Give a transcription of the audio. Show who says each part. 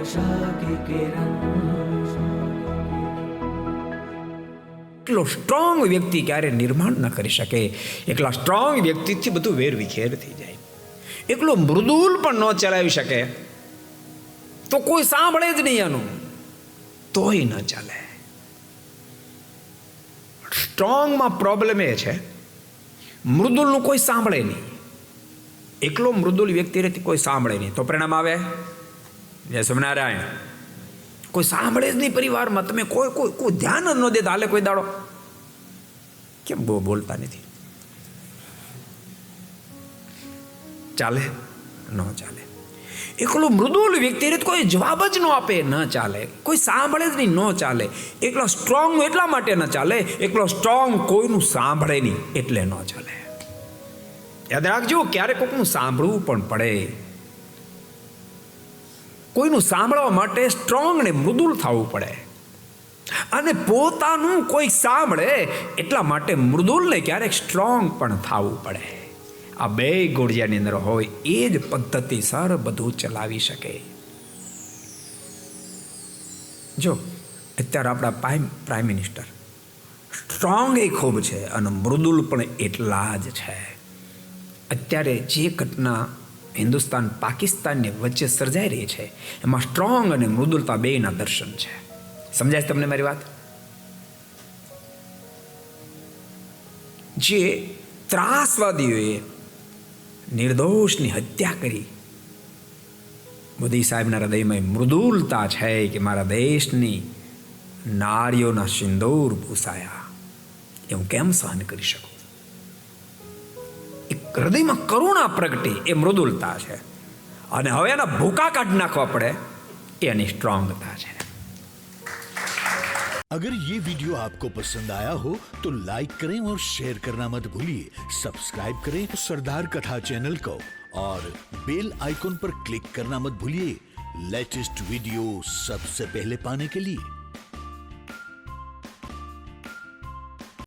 Speaker 1: आशा की किरण।
Speaker 2: એટલો સ્ટ્રોંગ વ્યક્તિ ક્યારે નિર્માણ ન કરી શકે. એકલા સ્ટ્રોંગ વ્યક્તિથી બધું વેર વિખેર થઈ જાય. એકલો મૃદુલ પણ ન ચલાવી શકે તો કોઈ સાંભળે જ નહીં એનું, તોય ન ચાલે. સ્ટ્રોંગમાં પ્રોબ્લેમ એ છે મૃદુલનું કોઈ સાંભળે નહીં. એકલો મૃદુલ વ્યક્તિ રહેતી કોઈ સાંભળે નહીં તો પરિણામ આવે જય સ્વામિનારાયણ. કોઈ સાંભળે જ નહીં પરિવારમાં. તમે કોઈ ધ્યાન જ ન દેતા હાલે કોઈ દાડો કેમ બોલતા નથી? ચાલે? ન ચાલે. એકલો મૃદુલ વ્યક્તિ રહે કોઈ જવાબ જ ન આપે, ન ચાલે. કોઈ સાંભળે જ નહીં, ન ચાલે. એકલો સ્ટ્રોંગ એટલા માટે ન ચાલે, એકલો સ્ટ્રોંગ કોઈનું સાંભળે નહીં એટલે ન ચાલે. યાદ રાખજો, ક્યારેક કોઈનું સાંભળવું પણ પડે. કોઈનું સાંભળવા માટે સ્ટ્રોંગ ને મૃદુલ થવું પડે. અને પોતાનું કોઈ સાંભળે એટલા માટે મૃદુલ ને ક્યારેક સ્ટ્રોંગ પણ થવું પડે. આ બે ગોળિયાની અંદર હોય એ જ પદ્ધતિસર બધું ચલાવી શકે. જો અત્યારે આપણા પ્રાઇમ મિનિસ્ટર સ્ટ્રોંગ એ ખૂબ છે અને મૃદુલ પણ એટલા જ છે. અત્યારે જે ઘટના હિન્દુસ્તાન પાકિસ્તાનની વચ્ચે સર્જાઈ રહી છે એમાં સ્ટ્રોંગ અને મૃદુલતા બેયના દર્શન છે. સમજાય છે તમને મારી વાત? જે ત્રાસવાદીઓએ નિર્દોષની હત્યા કરી, મોદી સાહેબના હૃદયમાં મૃદુલતા છે કે મારા દેશની નારીઓના સિંદૂર ભૂસાયા એ હું કેમ સહન કરી શકું? હૃદયમાં કરુણા પ્રગટી એ મૃદુલતા છે. અને હવે એના ભૂકા કાઢી નાખવા પડે એની સ્ટ્રોંગતા છે.
Speaker 3: अगर ये वीडियो आपको पसंद आया हो तो लाइक करें और शेयर करना मत भूलिए. सब्सक्राइब करें सरदार कथा चैनल को और बेल आइकॉन पर क्लिक करना मत भूलिए लेटेस्ट वीडियो सबसे पहले पाने के लिए.